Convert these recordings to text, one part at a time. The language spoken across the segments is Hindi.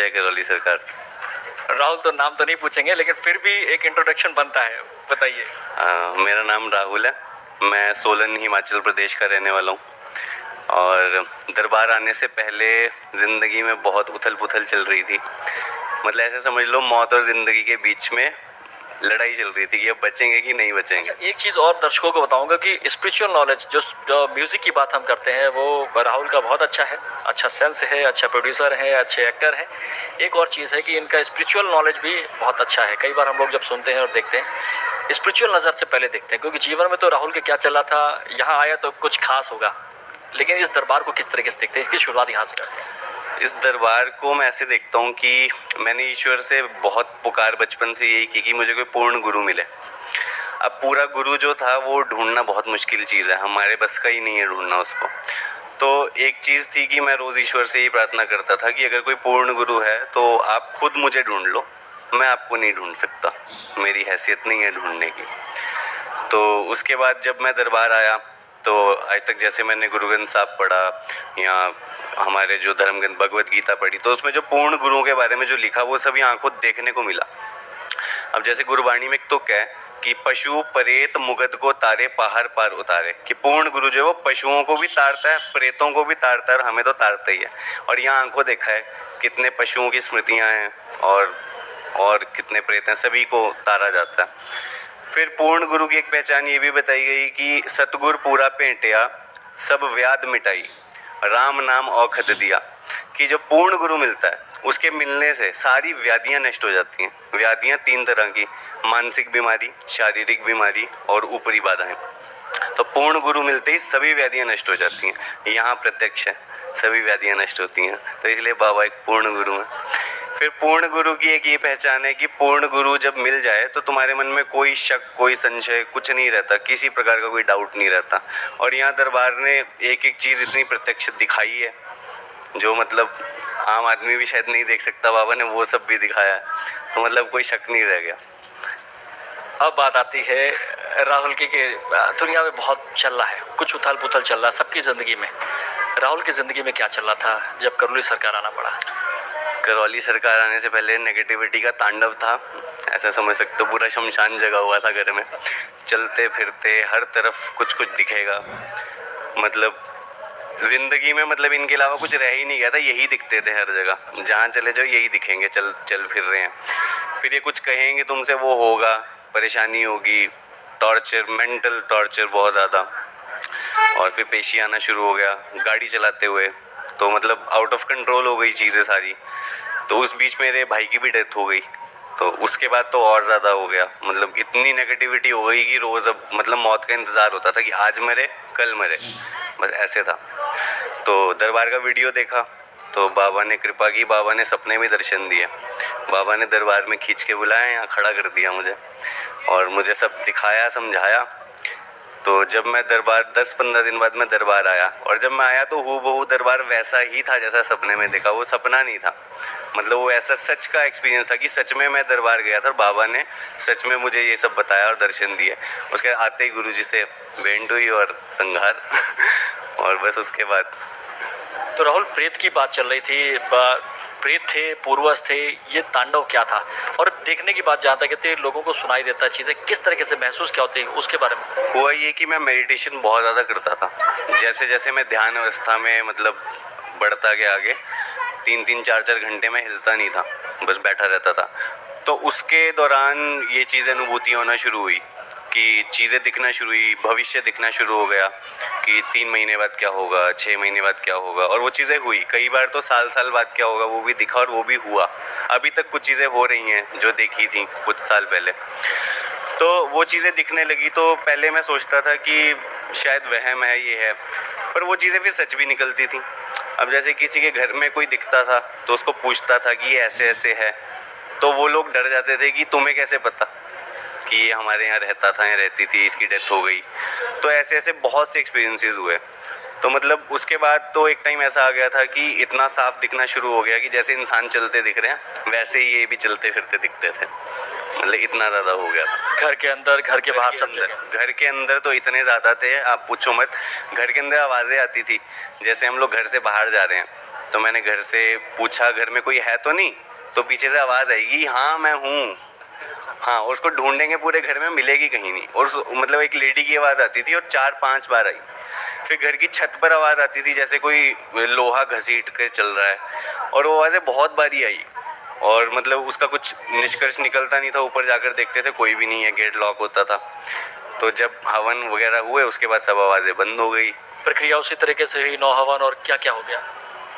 जय करौली सरकार। राहुल तो नाम तो नहीं पूछेंगे, लेकिन फिर भी एक इंट्रोडक्शन बनता है, बताइए। मेरा नाम राहुल है। मैं सोलन हिमाचल प्रदेश का रहने वाला हूँ और दरबार आने से पहले ज़िंदगी में बहुत उथल पुथल चल रही थी। मतलब ऐसे समझ लो मौत और ज़िंदगी के बीच में लड़ाई चल रही थी कि अब बचेंगे कि नहीं बचेंगे। एक चीज़ और दर्शकों को बताऊंगा कि स्पिरिचुअल नॉलेज, जो म्यूजिक की बात हम करते हैं, वो राहुल का बहुत अच्छा है। अच्छा सेंस है, अच्छा प्रोड्यूसर है, अच्छे एक्टर हैं। एक और चीज़ है कि इनका स्पिरिचुअल नॉलेज भी बहुत अच्छा है। कई बार हम लोग जब सुनते हैं और देखते हैं, स्पिरिचुअल नज़र से पहले देखते हैं, क्योंकि जीवन में तो राहुल के क्या चला था, यहाँ आया तो कुछ खास होगा, लेकिन इस दरबार को किस तरीके से देखते हैं, इसकी शुरुआत यहाँ से करते हैं। इस दरबार को मैं ऐसे देखता हूँ कि मैंने ईश्वर से बहुत पुकार बचपन से यही की कि मुझे कोई पूर्ण गुरु मिले। अब पूरा गुरु जो था वो ढूंढना बहुत मुश्किल चीज़ है, हमारे बस का ही नहीं है ढूंढना उसको। तो एक चीज़ थी कि मैं रोज़ ईश्वर से ही प्रार्थना करता था कि अगर कोई पूर्ण गुरु है तो आप खुद मुझे ढूंढ लो, मैं आपको नहीं ढूंढ सकता, मेरी हैसियत नहीं है ढूंढने की। तो उसके बाद जब मैं दरबार आया तो आज तक जैसे मैंने गुरु ग्रंथ साहब पढ़ा या हमारे जो धर्म ग्रंथ भगवत गीता पढ़ी, तो उसमें जो पूर्ण गुरुओं के बारे में जो लिखा वो सभी आंखों देखने को मिला। अब जैसे गुरबाणी में एक तुक है कि पशु परेत मुगध को तारे पहाड़ पार उतारे, कि पूर्ण गुरु जो है वो पशुओं को भी तारता है, प्रेतों को भी तारता है और हमें तो तारता ही है। और यहाँ आंखों देखा है कितने पशुओं की स्मृतियाँ हैं और कितने प्रेत हैं, सभी को तारा जाता है। फिर पूर्ण गुरु की एक पहचान ये भी बताई गई कि सतगुर पूरा पेंटिया सब व्याध मिटाई, राम नाम औखद दिया, कि जो पूर्ण गुरु मिलता है उसके मिलने से सारी व्याधियां नष्ट हो जाती हैं। व्याधियां तीन तरह की, मानसिक बीमारी, शारीरिक बीमारी और ऊपरी बाधाएं। तो पूर्ण गुरु मिलते ही सभी व्याधियां नष्ट हो जाती हैं। यहाँ प्रत्यक्ष है, सभी व्याधियां नष्ट होती हैं। तो इसलिए बाबा एक पूर्ण गुरु है। फिर पूर्ण गुरु की एक ये पहचान है कि पूर्ण गुरु जब मिल जाए तो तुम्हारे मन में कोई शक, कोई संशय कुछ नहीं रहता, किसी प्रकार का कोई डाउट नहीं रहता। और यहाँ दरबार ने एक एक चीज़ इतनी प्रत्यक्ष दिखाई है जो मतलब आम आदमी भी शायद नहीं देख सकता, बाबा ने वो सब भी दिखाया है। तो मतलब कोई शक नहीं रह गया। अब बात आती है राहुल की कि दुनिया में बहुत चल रहा है, कुछ उथल पुथल चल रहा है सबकी ज़िंदगी में। राहुल की ज़िंदगी में क्या चल रहा था जब करौली सरकार आना पड़ा? करौली सरकार आने से पहले नेगेटिविटी का तांडव था, ऐसा समझ सकते हो। पूरा शमशान जगा हुआ था घर में, चलते फिरते हर तरफ कुछ कुछ दिखेगा। मतलब जिंदगी में मतलब इनके अलावा कुछ रह ही नहीं गया था, यही दिखते थे हर जगह, जहाँ चले जाओ यही दिखेंगे, चल चल फिर रहे हैं। फिर ये कुछ कहेंगे तुमसे वो होगा, परेशानी होगी, टॉर्चर, मेंटल टॉर्चर बहुत ज़्यादा। और फिर पेशी आना शुरू हो गया गाड़ी चलाते हुए, तो मतलब आउट ऑफ कंट्रोल हो गई चीज़ें सारी। तो उस बीच मेरे भाई की भी डेथ हो गई, तो उसके बाद तो और ज़्यादा हो गया। मतलब इतनी नेगेटिविटी हो गई कि रोज़ अब मतलब मौत का इंतज़ार होता था कि आज मरे कल मरे, बस ऐसे था। तो दरबार का वीडियो देखा तो बाबा ने कृपा की, बाबा ने सपने में दर्शन दिए। बाबा ने दरबार में खींच के बुलाया, यहाँ खड़ा कर दिया मुझे और मुझे सब दिखाया, समझाया। तो जब मैं दरबार 10-15 दिन बाद मैं दरबार आया, और जब मैं आया तो हूबहू दरबार वैसा ही था जैसा सपने में देखा। वो सपना नहीं था, मतलब वो ऐसा सच का एक्सपीरियंस था कि सच में मैं दरबार गया था और बाबा ने सच में मुझे ये सब बताया और दर्शन दिए। उसके आते ही गुरुजी से भेंट हुई और संघार और बस उसके बाद। तो राहुल, प्रेत की बात चल रही थी, प्रेत थे, पूर्वज थे, ये तांडव क्या था? और देखने की बात जहाँ तक कहते लोगों को सुनाई देता चीज़ें, किस तरीके से महसूस क्या होती है उसके बारे में? हुआ ये कि मैं मेडिटेशन बहुत ज़्यादा करता था। जैसे जैसे मैं ध्यान अवस्था में मतलब बढ़ता गया आगे, 3-3, 4-4 घंटे में हिलता नहीं था, बस बैठा रहता था। तो उसके दौरान ये चीज़ें अनुभूति होना शुरू हुई कि चीज़ें दिखना शुरू हुई, भविष्य दिखना शुरू हो गया कि 3 महीने बाद क्या होगा, 6 महीने बाद क्या होगा। और वो चीज़ें हुई, कई बार तो साल बाद क्या होगा वो भी दिखा और वो भी हुआ। अभी तक कुछ चीज़ें हो रही हैं जो देखी थी कुछ साल पहले। तो वो चीज़ें दिखने लगी तो पहले मैं सोचता था कि शायद वहम है, ये है, पर वो चीज़ें फिर सच भी निकलती थी। अब जैसे किसी के घर में कोई दिखता था तो उसको पूछता था कि ये ऐसे ऐसे है, तो वो लोग डर जाते थे कि तुम्हें कैसे पता कि ये हमारे यहाँ रहता था या रहती थी, इसकी डेथ हो गई। तो ऐसे ऐसे बहुत से एक्सपीरियंसेस हुए। तो मतलब उसके बाद तो एक टाइम ऐसा आ गया था कि इतना साफ दिखना शुरू हो गया कि जैसे इंसान चलते दिख रहे हैं वैसे ही ये भी चलते फिरते दिखते थे। मतलब इतना ज़्यादा हो गया था। घर के अंदर, घर के बाहर, सब जगह। घर के अंदर तो इतने ज़्यादा थे आप पूछो मत। घर के अंदर आवाज़ें आती थी जैसे हम लोग घर से बाहर जा रहे हैं, तो मैंने घर से पूछा घर में कोई है तो नहीं, तो पीछे से आवाज़ आएगी हाँ मैं हूँ। हाँ, और उसको ढूंढेंगे पूरे घर में, मिलेगी कहीं नहीं। और मतलब एक लेडी की आवाज़ आती थी और 4-5 बार आई। फिर घर की छत पर आवाज़ आती थी जैसे कोई लोहा घसीट के चल रहा है, और वो आवाज़ें बहुत बारी आई। और मतलब उसका कुछ निष्कर्ष निकलता नहीं था, ऊपर जाकर देखते थे कोई भी नहीं है, गेट लॉक होता था। तो जब हवन वगैरह हुए उसके बाद सब आवाज़ें बंद हो गई। प्रक्रिया उसी तरीके से हुई, 9 हवन और क्या क्या हो गया?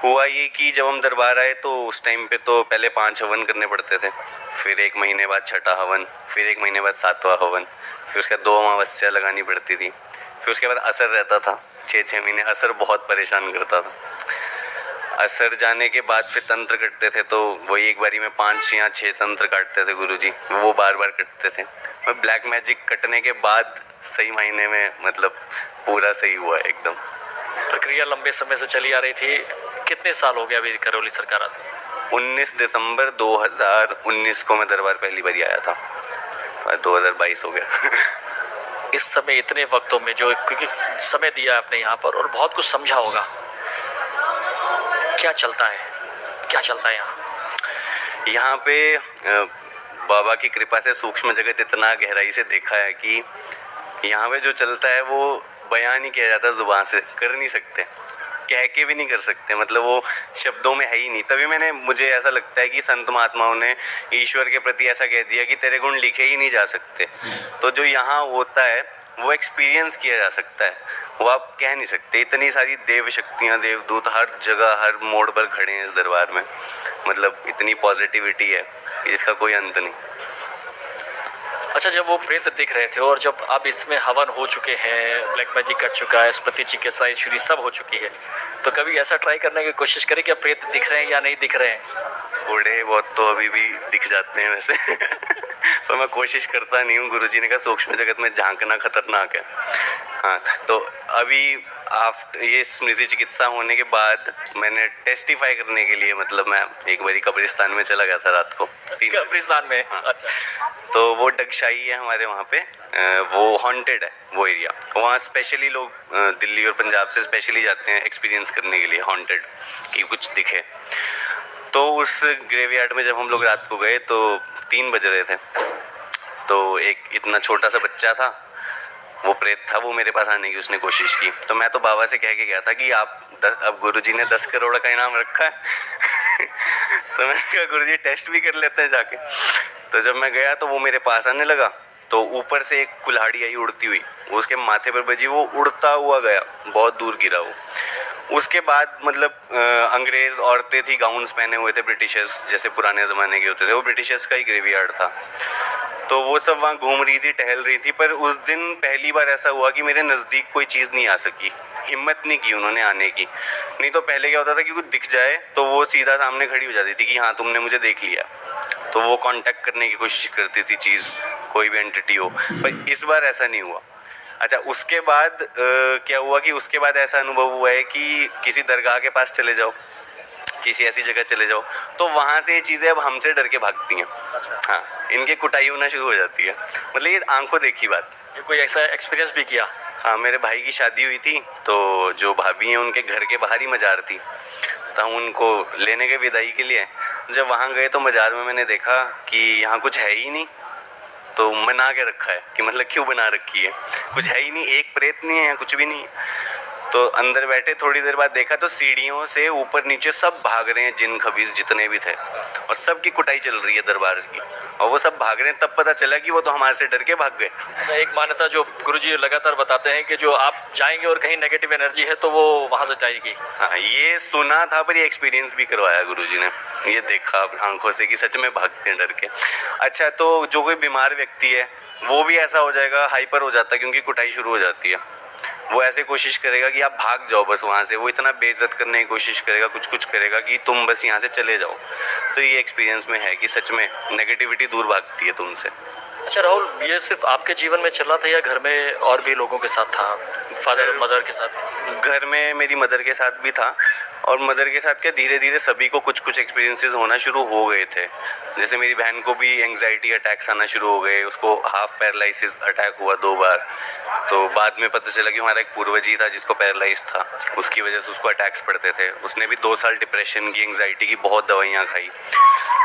हुआ ये कि जब हम दरबार आए तो उस टाइम पे तो पहले 5 हवन करने पड़ते थे, फिर 1 महीने बाद 6ठा हवन, फिर 1 महीने बाद 7वां हवन, फिर उसके बाद 2 अमावस्या लगानी पड़ती थी, फिर उसके बाद असर रहता था 6-6 महीने। असर बहुत परेशान करता था। असर जाने के बाद फिर तंत्र कटते थे, तो वही एक बारी में 5 या 6 तंत्र काटते थे गुरुजी, वो बार बार कटते थे। और ब्लैक मैजिक कटने के बाद सही मायने में मतलब पूरा सही हुआ एकदम। प्रक्रिया लंबे समय से चली आ रही थी। कितने साल हो गए अभी करौली सरकार आते? 19 दिसंबर 2019 को मैं दरबार पहली बार आया था, तो 2022 हो गया। इस समय इतने वक्तों में जो क्योंकि समय दिया आपने यहाँ पर और बहुत कुछ समझा होगा, क्या चलता है, क्या चलता है यहाँ पे बाबा की कृपा से सूक्ष्म जगत इतना गहराई से देखा है कि यहाँ पे जो चलता है वो बयान नहीं किया जाता, जुबान से कर नहीं सकते, कह के भी नहीं कर सकते, मतलब वो शब्दों में है ही नहीं। तभी मुझे ऐसा लगता है कि संत महात्माओं ने ईश्वर के प्रति ऐसा कह दिया कि तेरे गुण लिखे ही नहीं जा सकते। तो जो यहाँ होता है वो एक्सपीरियंस किया जा सकता है, वो आप कह नहीं सकते। इतनी सारी देव शक्तियाँ, देवदूत हर जगह हर मोड़ पर खड़े हैं इस दरबार में, मतलब इतनी पॉजिटिविटी है जिसका कोई अंत नहीं। अच्छा, जब वो प्रेत दिख रहे थे और जब अब इसमें हवन हो चुके हैं, ब्लैक मैजिक कट चुका है, स्मृति चिकित्सा ईश्वरी सब हो चुकी है, तो कभी ऐसा ट्राई करने की कोशिश करें कि प्रेत दिख रहे हैं या नहीं दिख रहे हैं? थोड़े बहुत तो अभी भी दिख जाते हैं वैसे। पर मैं कोशिश करता नहीं हूँ। गुरुजी ने कहा सूक्ष्म जगत में झांकना खतरनाक है। हाँ, तो अभी ये स्मृति चिकित्सा होने के बाद मैंने टेस्टिफाई करने के लिए, मतलब मैं एक बारी कब्रिस्तान में चला गया था रात को। कब्रिस्तान में? हाँ। अच्छा। तो वो डगशाई है हमारे वहाँ पे, वो हॉन्टेड है वो एरिया। वहाँ स्पेशली लोग दिल्ली और पंजाब से स्पेशली जाते हैं एक्सपीरियंस करने के लिए हॉन्टेड कि कुछ दिखे। तो उस ग्रेवयार्ड में जब हम लोग रात को गए तो 3 बज रहे थे, तो एक इतना छोटा सा बच्चा था, वो प्रेत था, वो मेरे पास आने की उसने कोशिश की। तो मैं तो बाबा से कह के गया था कि अब गुरुजी ने 10 करोड़ का इनाम रखा है। तो मैंने कहा गुरुजी टेस्ट भी कर लेते हैं जाके। तो जब मैं गया तो वो मेरे पास आने लगा, तो ऊपर से एक कुल्हाड़ी आई उड़ती हुई, उसके माथे पर बजी, वो उड़ता हुआ गया, बहुत दूर गिरा वो। उसके बाद मतलब अंग्रेज औरतें थी, गाउन्स पहने हुए थे, ब्रिटिशर्स जैसे पुराने ज़माने के होते थे, वो ब्रिटिशर्स का ही ग्रेवयार्ड था। तो वो सब वहाँ घूम रही थी, टहल रही थी। पर उस दिन पहली बार ऐसा हुआ कि मेरे नज़दीक कोई चीज़ नहीं आ सकी, हिम्मत नहीं की उन्होंने आने की। नहीं तो पहले क्या होता था कि कुछ दिख जाए तो वो सीधा सामने खड़ी हो जाती थी कि हाँ तुमने मुझे देख लिया, तो वो कांटेक्ट करने की कोशिश करती थी चीज़, कोई भी एंटिटी हो। पर इस बार ऐसा नहीं हुआ। अच्छा, उसके बाद क्या हुआ कि उसके बाद ऐसा अनुभव हुआ है कि किसी दरगाह के पास चले जाओ, किसी ऐसी जगह चले जाओ, तो वहाँ से ये चीज़ें अब हमसे डर के भागती हैं। हाँ, इनके कुटाई होना शुरू हो जाती है, मतलब ये आंखों देखी बात। ये कोई ऐसा एक्सपीरियंस भी किया? हाँ, मेरे भाई की शादी हुई थी, तो जो भाभी हैं उनके घर के बाहर ही मजार थी, तो हम उनको लेने गए विदाई के लिए। जब वहाँ गए तो मजार में मैंने देखा कि यहाँ कुछ है ही नहीं, तो बना के रखा है कि मतलब क्यों बना रखी है, कुछ है ही नहीं, एक प्रेत नहीं है, कुछ भी नहीं है। तो अंदर बैठे, थोड़ी देर बाद देखा तो सीढ़ियों से ऊपर नीचे सब भाग रहे हैं, जिन खबीज जितने भी थे, और सब की कुटाई चल रही है दरबार की, और वो सब भाग रहे हैं। तब पता चला कि वो तो हमारे से डर के भाग गए। एक मान्यता जो गुरुजी लगातार बताते हैं कि जो आप जाएंगे और कहीं नेगेटिव एनर्जी है तो वो वहाँ से जाएगी। हाँ, ये सुना था, पर ये एक्सपीरियंस भी करवाया गुरुजी ने, ये देखा आंखों से कि सच में भागते हैं डर के। अच्छा, तो जो कोई बीमार व्यक्ति है वो भी ऐसा हो जाएगा, हाइपर हो जाता है, क्योंकि कुटाई शुरू हो जाती है। वो ऐसे कोशिश करेगा कि आप भाग जाओ बस वहाँ से, वो इतना बेइज्जत करने की कोशिश करेगा, कुछ करेगा कि तुम बस यहाँ से चले जाओ। तो ये एक्सपीरियंस में है कि सच में नेगेटिविटी दूर भागती है तुमसे। अच्छा राहुल, ये सिर्फ आपके जीवन में चला था या घर में और भी लोगों के साथ था, फादर मदर के साथ? घर में मेरी मदर के साथ भी था, और मदर के साथ क्या धीरे धीरे सभी को कुछ एक्सपीरियंसेस होना शुरू हो गए थे। जैसे मेरी बहन को भी एंग्जाइटी अटैक्स आना शुरू हो गए, उसको हाफ पैरालिसिस अटैक हुआ 2 बार। तो बाद में पता चला कि हमारा एक पूर्वजी था जिसको पैरालाइज था, उसकी वजह से उसको अटैक्स पड़ते थे। उसने भी 2 साल डिप्रेशन की, एंग्जाइटी की बहुत दवाइयाँ खाई,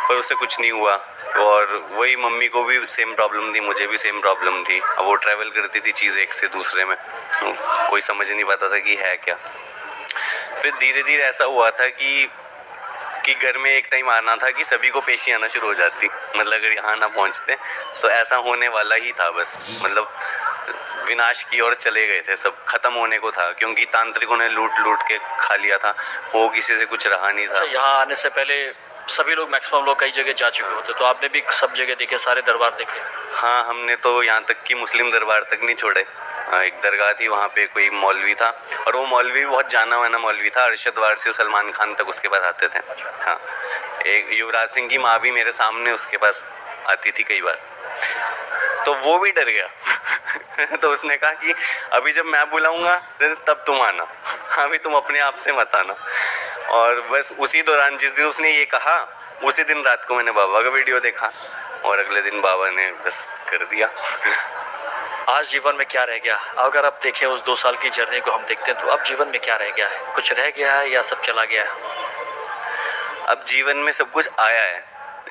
पर उससे कुछ नहीं हुआ। और वही मम्मी को भी सेम प्रॉब्लम थी, मुझे भी सेम प्रॉब्लम थी। अब वो ट्रैवल करती थी चीज़ एक से दूसरे में, तो कोई समझ नहीं पाता था कि है क्या। फिर धीरे धीरे ऐसा हुआ था कि घर में एक टाइम आना था कि सभी को पेशी आना शुरू हो जाती, मतलब अगर यहाँ ना पहुँचते तो ऐसा होने वाला ही था बस। मतलब विनाश की ओर चले गए थे, सब खत्म होने को था, क्योंकि तांत्रिकों ने लूट लूट के खा लिया था, वो किसी से कुछ रहा नहीं था। यहाँ आने से पहले सभी लोग, मैक्सिमम लोग कई जगह जा चुके होते, तो आपने भी सब जगह देखे, सारे दरबार देखे? हाँ, हमने तो यहाँ तक कि मुस्लिम दरबार तक नहीं छोड़े। एक दरगाह थी, वहाँ पे कोई मौलवी था, और वो मौलवी भी बहुत जाना माना मौलवी था। अरशद वारसी और सलमान खान तक उसके पास आते थे। हाँ, एक युवराज सिंह की माँ भी मेरे सामने उसके पास आती थी कई बार, तो वो भी डर गया। तो उसने कहा कि अभी जब मैं बुलाऊंगा तब तुम आना, अभी तुम अपने आप से मत आना। और बस उसी दौरान जिस दिन उसने ये कहा, उसी दिन रात को मैंने बाबा का वीडियो देखा, और अगले दिन बाबा ने बस कर दिया। आज जीवन में क्या रह गया? अगर आप देखें उस 2 साल की जर्नी को हम देखते हैं, तो अब जीवन में क्या रह गया है? कुछ रह गया है या सब चला गया है? अब जीवन में सब कुछ आया है।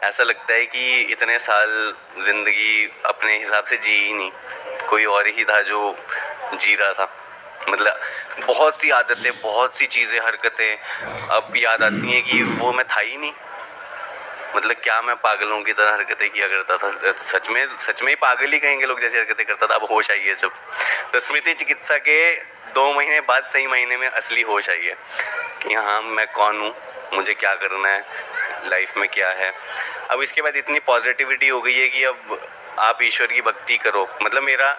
ऐसा लगता है कि इतने साल जिंदगी अपने हिसाब से जी ही नहीं, कोई और ही था जो जी रहा था। मतलब बहुत सी आदतें, बहुत सी चीज़ें, हरकतें अब याद आती हैं कि वो मैं था ही नहीं। मतलब क्या मैं पागलों की तरह हरकतें किया करता था, सच में ही पागल ही कहेंगे लोग जैसी हरकतें करता था। अब होश आई है जब, तो स्मृति चिकित्सा के 2 महीने बाद सही महीने में असली होश आई है कि हाँ मैं कौन हूँ, मुझे क्या करना है, लाइफ में क्या है। अब इसके बाद इतनी पॉजिटिविटी हो गई है कि अब आप ईश्वर की भक्ति करो। मतलब मेरा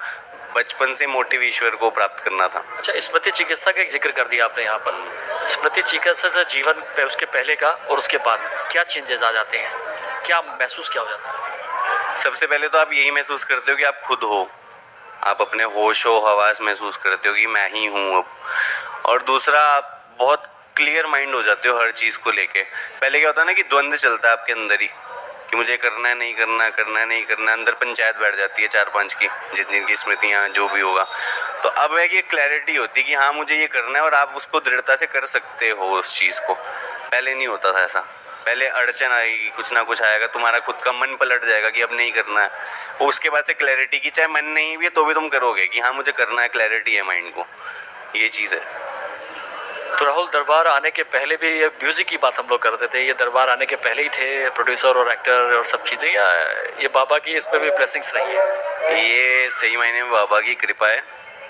बचपन से मोटिव ईश्वर को प्राप्त करना था। अच्छा, स्मृति चिकित्सा का एक जिक्र कर दिया आपने यहाँ पर। स्मृति चिकित्सा से जीवन पे उसके पहले का और उसके बाद क्या चेंजेस आ जाते हैं? क्या महसूस क्या हो जाता है? सबसे पहले तो आप यही महसूस करते हो कि आप खुद हो, आप अपने होशो हवास महसूस करते हो कि मैं ही हूँ अब। और दूसरा, आप बहुत क्लियर माइंड हो जाते हो हर चीज़ को लेके। पहले क्या होता है ना कि द्वंद्व चलता है आपके अंदर ही कि मुझे करना है, नहीं करना है, करना है, नहीं करना है। अंदर पंचायत बैठ जाती है 4-5 की, जितनी की स्मृतियाँ जो भी होगा। तो अब है कि क्लैरिटी होती है कि हाँ मुझे ये करना है, और आप उसको दृढ़ता से कर सकते हो उस चीज़ को। पहले नहीं होता था ऐसा। पहले अड़चन आएगी, कुछ ना कुछ आएगा, तुम्हारा खुद का मन पलट जाएगा कि अब नहीं करना है। वो उसके बाद से क्लैरिटी की, चाहे मन नहीं भी है तो भी तुम करोगे कि हाँ मुझे करना है, क्लैरिटी है माइंड को, ये चीज़ है। तो राहुल, दरबार आने के पहले भी ये म्यूजिक की बात हम लोग करते थे, ये दरबार आने के पहले ही थे प्रोड्यूसर और एक्टर और सब चीज़ें, या ये बाबा की इसमें भी ब्लेसिंग्स रही है? ये सही मायने में बाबा की कृपा है।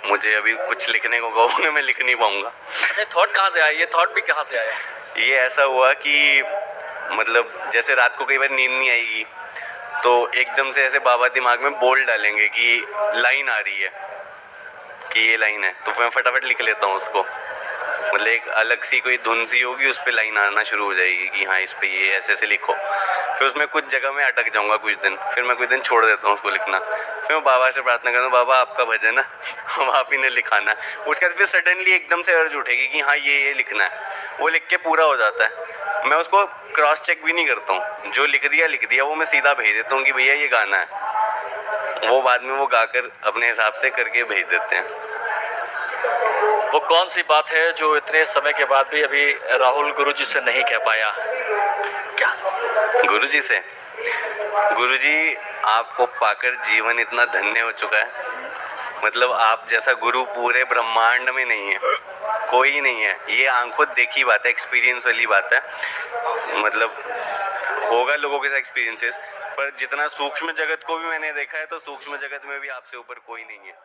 मुझे अभी कुछ लिखने को कहोगे मैं लिख नहीं पाऊंगा। अच्छा, थॉट कहाँ से आया? ये थॉट भी कहाँ से आया? ये ऐसा हुआ कि मतलब जैसे रात को कई बार नींद नहीं आएगी, तो एकदम से ऐसे बाबा दिमाग में बोल डालेंगे कि लाइन आ रही है, कि ये लाइन है, तो मैं फटाफट लिख लेता हूँ उसको। मतलब एक अलग सी कोई धुन सी होगी, उस पर लाइन आना शुरू हो जाएगी कि हाँ इस पे ये ऐसे ऐसे लिखो। फिर उसमें कुछ जगह में अटक जाऊंगा कुछ दिन, फिर मैं कुछ दिन छोड़ देता हूँ उसको लिखना। फिर मैं बाबा से प्रार्थना करता हूँ, बाबा आपका भजन है, अब आप ही ने लिखाना है। उसके बाद फिर सडनली एकदम से अर्ज उठेगी कि हाँ ये लिखना है, वो लिख के पूरा हो जाता है। मैं उसको क्रॉस चेक भी नहीं करता हूँ, जो लिख दिया वो मैं सीधा भेज देता हूँ कि भैया ये गाना है। वो बाद में वो गाकर अपने हिसाब से करके भेज देते हैं। वो कौन सी बात है जो इतने समय के बाद भी अभी राहुल गुरुजी से नहीं कह पाया? क्या? गुरुजी से? गुरुजी आपको पाकर जीवन इतना धन्य हो चुका है। मतलब आप जैसा गुरु पूरे ब्रह्मांड में नहीं है, कोई नहीं है। ये आंखों देखी बात है, एक्सपीरियंस वाली बात है। मतलब होगा लोगों के साथ एक्सपीरियंसेस, पर जितना सूक्ष्म जगत को भी मैंने देखा है, तो सूक्ष्म जगत में भी आपसे ऊपर कोई नहीं है।